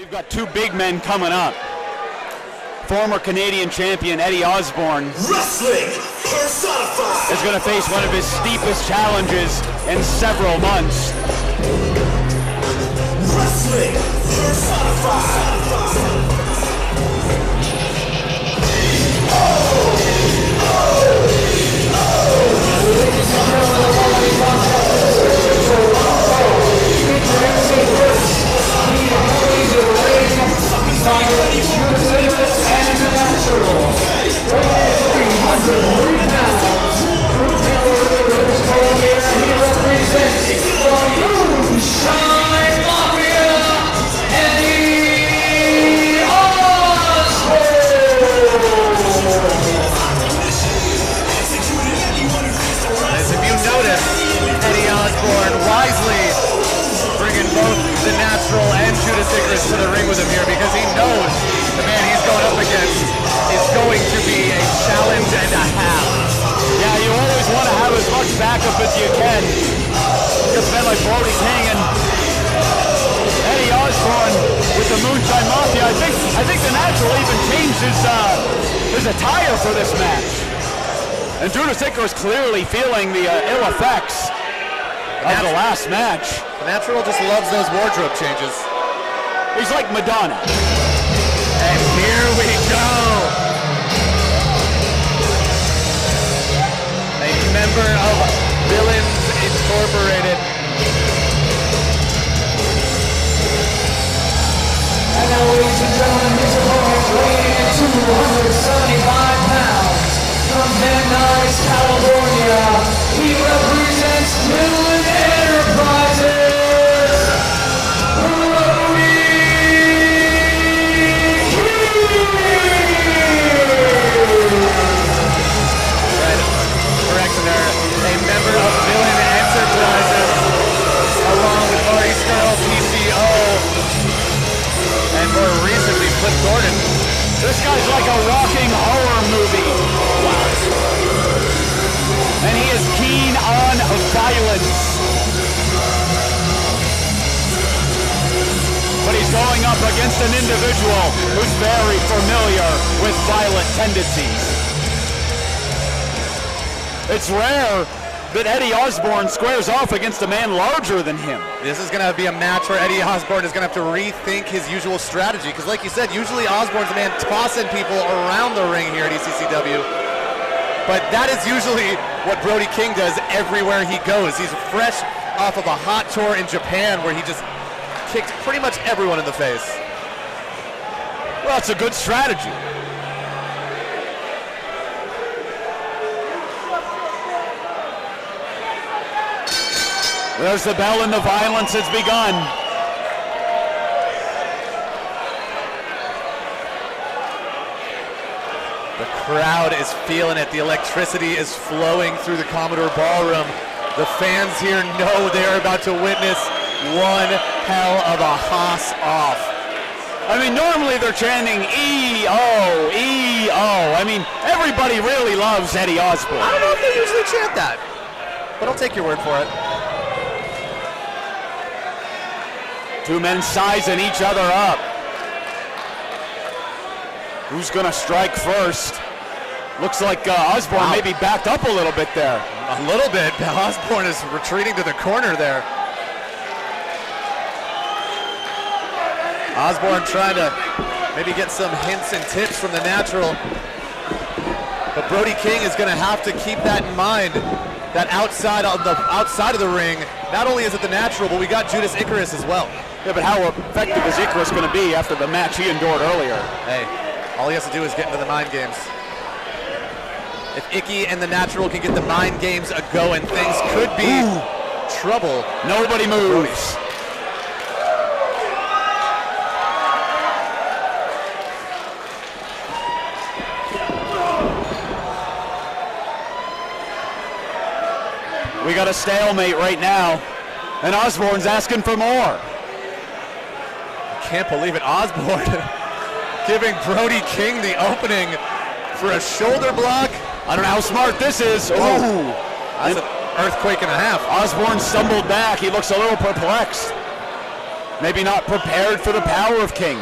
We've got two big men coming up. Former Canadian champion Eddie Osbourne Wrestling personified is going to face one of his steepest challenges in several months. Wrestling personified. The natural and Judas Icarus to the ring with him here because he knows the man he's going up against is going to be a challenge and a half. Yeah, you always want to have as much backup as you can against men like Brody King and Eddie Osbourne with the Moonshine Mafia. I think the natural even changed his attire for this match. And Judas Icarus clearly feeling the ill effects of the last match. The natural just loves those wardrobe changes. He's like Madonna. And here we go. A member of Villains Incorporated. And now, ladies and gentlemen, his opponent weighing in at 275 pounds. From Van Nuys, California, he represents Villain Enterprises. A member of Villain Enterprises, along with Maurice Girl, PCO, and more recently, Flip Gordon. This guy's like a walking horror movie. Wow. And he is keen on violence. But he's going up against an individual who's very familiar with violent tendencies. It's rare that Eddie Osbourne squares off against a man larger than him. This is going to be a match where Eddie Osbourne is going to have to rethink his usual strategy, because like you said, usually Osbourne's a man tossing people around the ring here at ECCW. But that is usually what Brody King does everywhere he goes. He's fresh off of a hot tour in Japan where he just kicked pretty much everyone in the face. Well, it's a good strategy. There's the bell and the violence has begun. The crowd is feeling it. The electricity is flowing through the Commodore Ballroom. The fans here know they're about to witness one hell of a Haas off. I mean, normally they're chanting E-O, E-O. I mean, everybody really loves Eddie Osbourne. I don't know if they usually chant that, but I'll take your word for it. Two men sizing each other up. Who's gonna strike first? Looks like Osbourne maybe backed up a little bit there. A little bit. Osbourne is retreating to the corner there. Osbourne trying to maybe get some hints and tips from the natural. But Brody King is gonna have to keep that in mind. That outside of the ring, not only is it the natural, but we got Judas Icarus as well. Yeah, but how effective is Icarus going to be after the match he endured earlier? Hey, all he has to do is get into the mind games. If Icky and the natural can get the mind games a-going, things could be trouble. Nobody moves. We got a stalemate right now, and Osbourne's asking for more. Can't believe it. Osbourne giving Brody King the opening for a shoulder block. I don't know how smart this is. Ooh. That's an earthquake and a half. Osbourne stumbled back. He looks a little perplexed. Maybe not prepared for the power of King.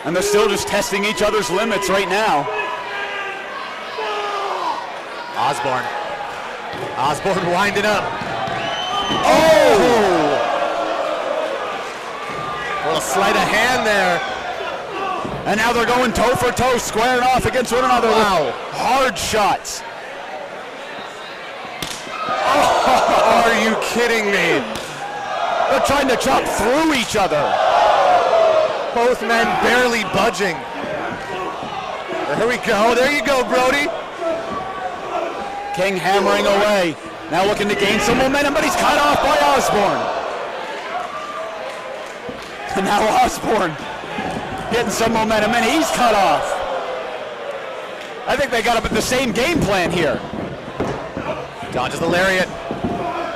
And they're still just testing each other's limits right now. Osbourne winding up. Oh! A little sleight of hand there. And now they're going toe for toe, squaring off against one another. Wow. Hard shots. Oh, are you kidding me? They're trying to chop through each other. Both men barely budging. There we go. There you go, Brody. King hammering away. Now looking to gain some momentum, but he's cut off by Osbourne. And now Osbourne getting some momentum, and he's cut off. I think they got the same game plan here. Dodges the lariat.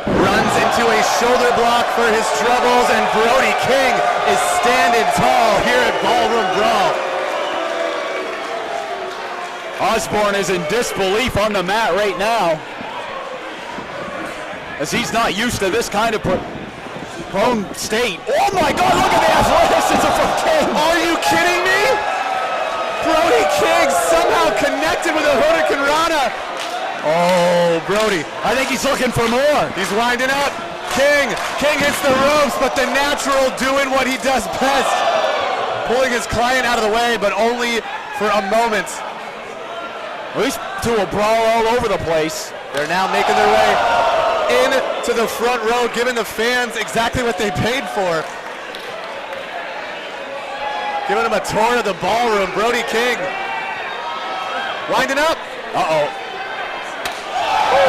Runs into a shoulder block for his troubles, and Brody King is standing tall here at Ballroom Brawl. Osbourne is in disbelief on the mat right now, as he's not used to this kind of prone state. Oh my God, look at the athleticism from King. Are you kidding me? Brody King somehow connected with a Hurricane Rana. Oh, Brody. I think he's looking for more. He's winding up. King hits the ropes, but the natural doing what he does best. Pulling his client out of the way, but only for a moment. At least to a brawl all over the place. They're now making their way into the front row, giving the fans exactly what they paid for. Giving them a tour of the ballroom. Brody King winding up. Uh-oh. Ooh.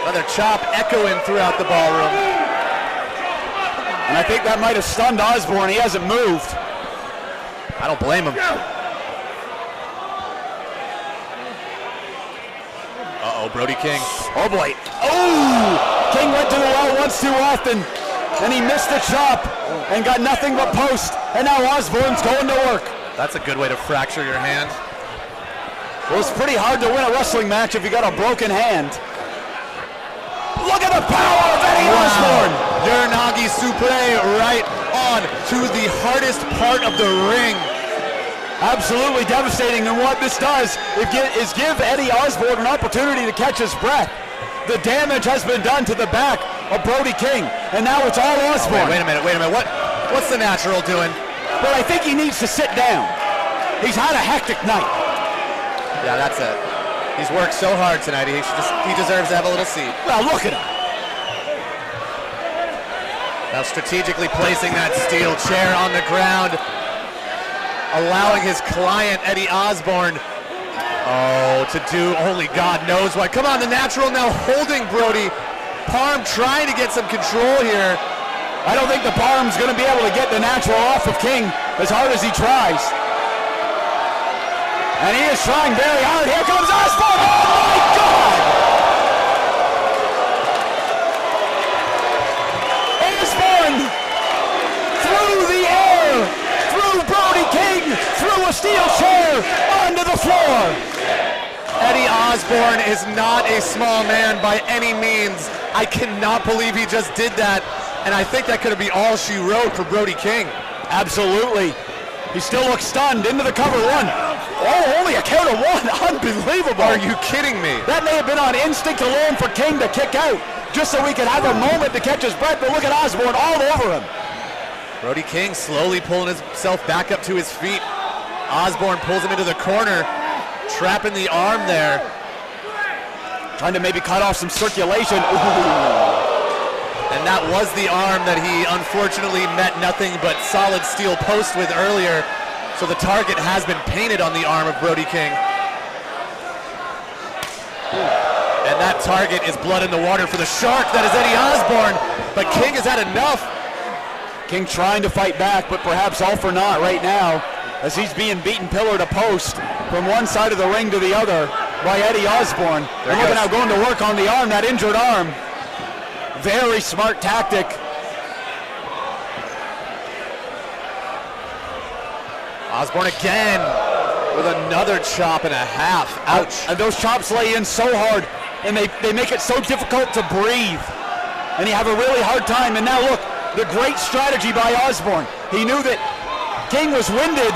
Another chop echoing throughout the ballroom. And I think that might have stunned Osbourne. He hasn't moved. I don't blame him. Uh-oh, Brody King. Oh boy. Oh! King went to the well once too often, and he missed the chop and got nothing but post. And now Osbourne's going to work. That's a good way to fracture your hand. Well, it's pretty hard to win a wrestling match if you got a broken hand. Look at the power of Eddie Osbourne! Uranagi supre right on to the hardest part of the ring. Absolutely devastating, and what this does is give Eddie Osbourne an opportunity to catch his breath. The damage has been done to the back of Brody King, and now it's all Osbourne. Oh, wait a minute. What's the natural doing? Well, I think he needs to sit down. He's had a hectic night. Yeah, that's it. He's worked so hard tonight. He deserves to have a little seat. Well, look at him. Now strategically placing that steel chair on the ground, allowing his client, Eddie Osbourne, to do only God knows what. Come on, the natural now holding Brody. Parm trying to get some control here. I don't think the Parm's going to be able to get the natural off of King as hard as he tries. And he is trying very hard. Here comes Osbourne. Oh my God! Osbourne through the air, through Brody King, through a steel chair, onto the floor. Eddie Osbourne is not a small man by any means. I cannot believe he just did that. And I think that could be all she wrote for Brody King. Absolutely. He still looks stunned. Into the cover one. Oh, only a count of one. Unbelievable. Are you kidding me? That may have been on instinct alone for King to kick out, just so he could have a moment to catch his breath, but look at Osbourne all over him. Brody King slowly pulling himself back up to his feet. Osbourne pulls him into the corner, trapping the arm there. Trying to maybe cut off some circulation. Ooh. And that was the arm that he unfortunately met nothing but solid steel post with earlier. So the target has been painted on the arm of Brody King. And that target is blood in the water for the shark. That is Eddie Osbourne. But King has had enough. King trying to fight back, but perhaps all for naught right now, as he's being beaten pillar to post from one side of the ring to the other by Eddie Osbourne. And look at now going to work on the arm, that injured arm. Very smart tactic. Osbourne again with another chop and a half. Ouch. And those chops lay in so hard. and they make it so difficult to breathe. And you have a really hard time. And now look, the great strategy by Osbourne. He knew that King was winded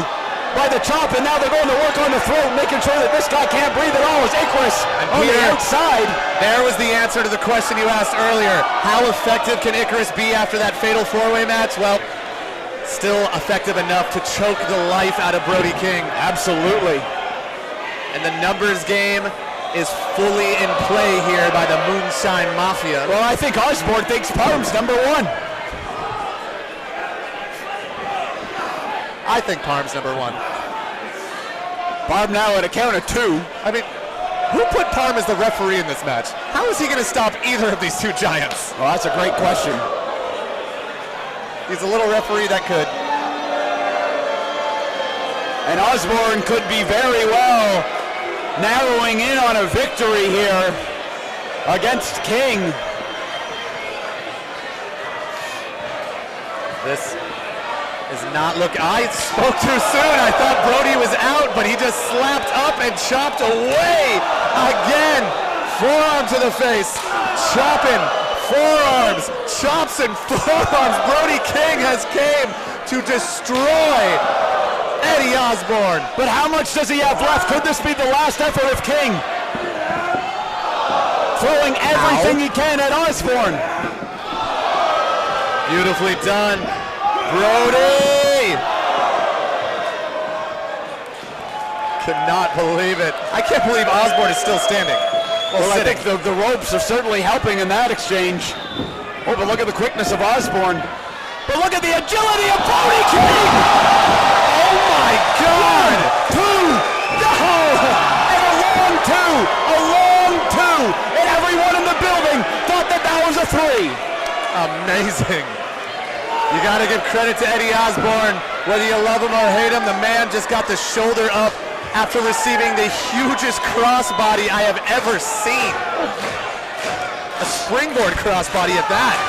by the chop, and now they're going to work on the throat, making sure that this guy can't breathe at all. As Icarus on the outside. There was the answer to the question you asked earlier. How effective can Icarus be after that fatal four-way match? Well, still effective enough to choke the life out of Brody King. Absolutely. And the numbers game is fully in play here by the Moonshine Mafia. Well, I think Osbourne thinks Parm's number one. I think Parm's number one. Parm now at a count of 2. I mean, who put Parm as the referee in this match? How is he going to stop either of these two giants? Well, that's a great question. He's a little referee that could. And Osbourne could be very well narrowing in on a victory here against King. This is not I spoke too soon. I thought Brody was out, but he just slapped up and chopped away again. Forearm to the face, chopping, forearms, chops and forearms. Brody King has came to destroy Eddie Osbourne. But how much does he have left? Could this be the last effort of King? Throwing everything he can at Osbourne. Beautifully done. Brody! Cannot believe it. I can't believe Osbourne is still standing. Well, I think the ropes are certainly helping in that exchange. Oh, but look at the quickness of Osbourne. But look at the agility of Brody King! Oh my God! 1, 2, no! And a long two! And everyone in the building thought that that was a 3. Amazing. You got to give credit to Eddie Osbourne. Whether you love him or hate him, the man just got the shoulder up after receiving the hugest crossbody I have ever seen. A springboard crossbody at that.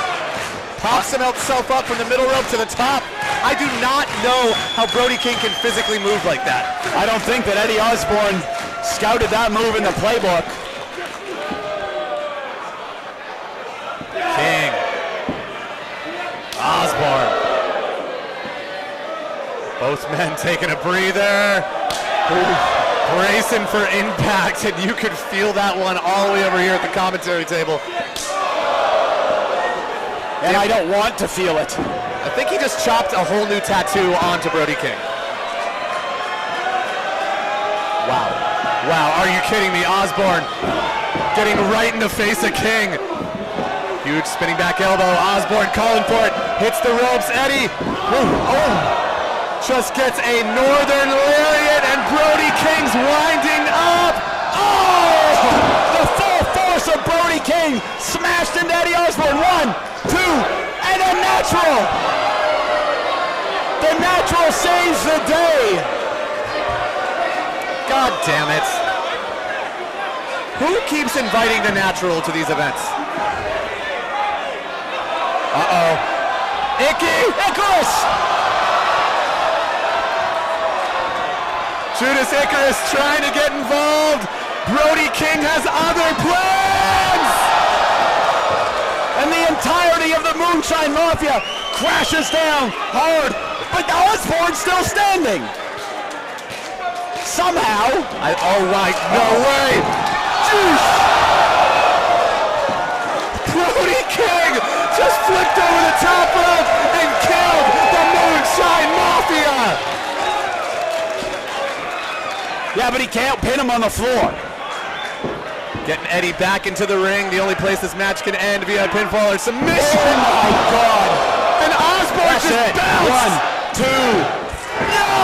Pops himself up from the middle rope to the top. I do not know how Brody King can physically move like that. I don't think that Eddie Osbourne scouted that move in the playbook. King. Osbourne. Both men taking a breather. Bracing for impact, and you could feel that one all the way over here at the commentary table. And I don't want to feel it. I think he just chopped a whole new tattoo onto Brody King. Wow. Wow, are you kidding me? Osbourne getting right in the face of King. Huge spinning back elbow. Osbourne calling for it. Hits the ropes. Eddie. Just gets a northern lariat, and Brody King's winding up. Oh! The full force of Brody King smashed into Eddie Osbourne. 1, 2, and a natural. The natural saves the day. God damn it. Who keeps inviting the natural to these events? Uh-oh. Icarus! Judas Icarus trying to get involved. Brody King has other plans! And the entirety of the Moonshine Mafia crashes down hard, but Osbourne's still standing. Somehow. Oh my, no way! Jeez. Brody King just flipped over the top rope and killed the Moonshine Mafia! Yeah, but he can't pin him on the floor. Getting Eddie back into the ring. The only place this match can end via pinfall or submission. Oh my God! And Osbourne just bounced. 1, 2. No!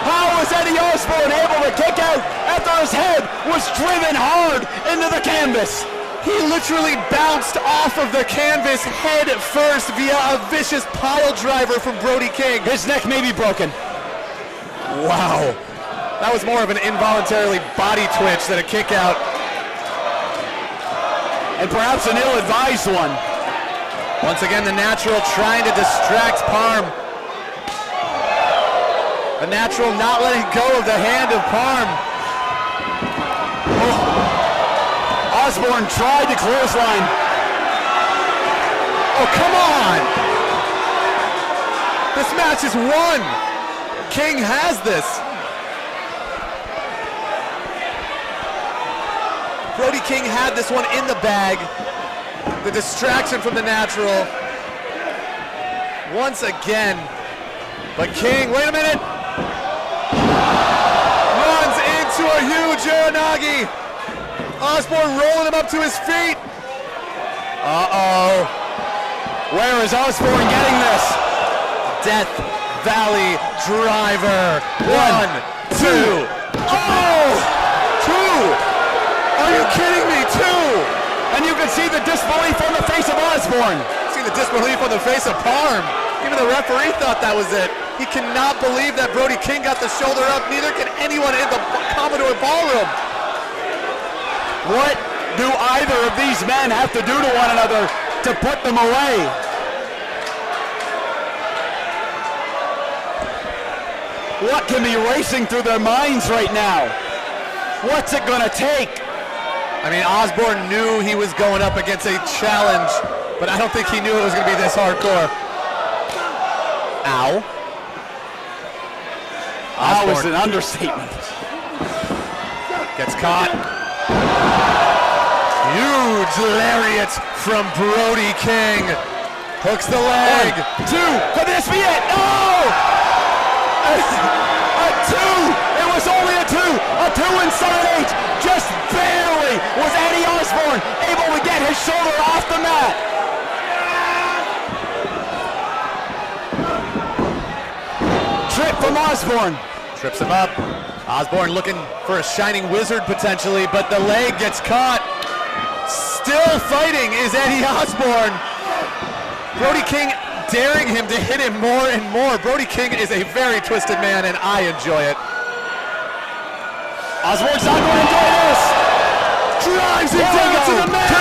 How was Eddie Osbourne able to kick out after his head was driven hard into the canvas? He literally bounced off of the canvas head first via a vicious pile driver from Brody King. His neck may be broken. Wow. That was more of an involuntarily body twitch than a kick out. And perhaps an ill-advised one. Once again, the natural trying to distract Parm. The natural not letting go of the hand of Parm. Oh. Osbourne tried to clothesline. Oh, come on! This match is won! King has this. Brody King had this one in the bag. The distraction from the Natural. Once again. But King, wait a minute! Runs into a huge Uranagi. Osbourne rolling him up to his feet. Uh-oh. Where is Osbourne getting this? Death Valley Driver. 1, 2. Oh! 2! Are you kidding me? 2! And you can see the disbelief on the face of Osbourne. See the disbelief on the face of Parm. Even the referee thought that was it. He cannot believe that Brody King got the shoulder up. Neither can anyone in the Commodore Ballroom. What do either of these men have to do to one another to put them away? What can be racing through their minds right now? What's it gonna take? I mean, Osbourne knew he was going up against a challenge, but I don't think he knew it was gonna be this hardcore. Ow. Ow is an understatement. Gets caught. Huge lariat from Brody King. Hooks the leg. 1, 2, could this be it? No! A 2! It was only a 2! A 2 and 7/8! Just barely was Eddie Osbourne able to get his shoulder off the mat. Trip from Osbourne. Trips him up. Osbourne looking for a shining wizard potentially, but the leg gets caught. Still fighting is Eddie Osbourne. Brody King daring him to hit him more and more. Brody King is a very twisted man, and I enjoy it. Osbourne's not going to enjoy this. Drives him down to the mat.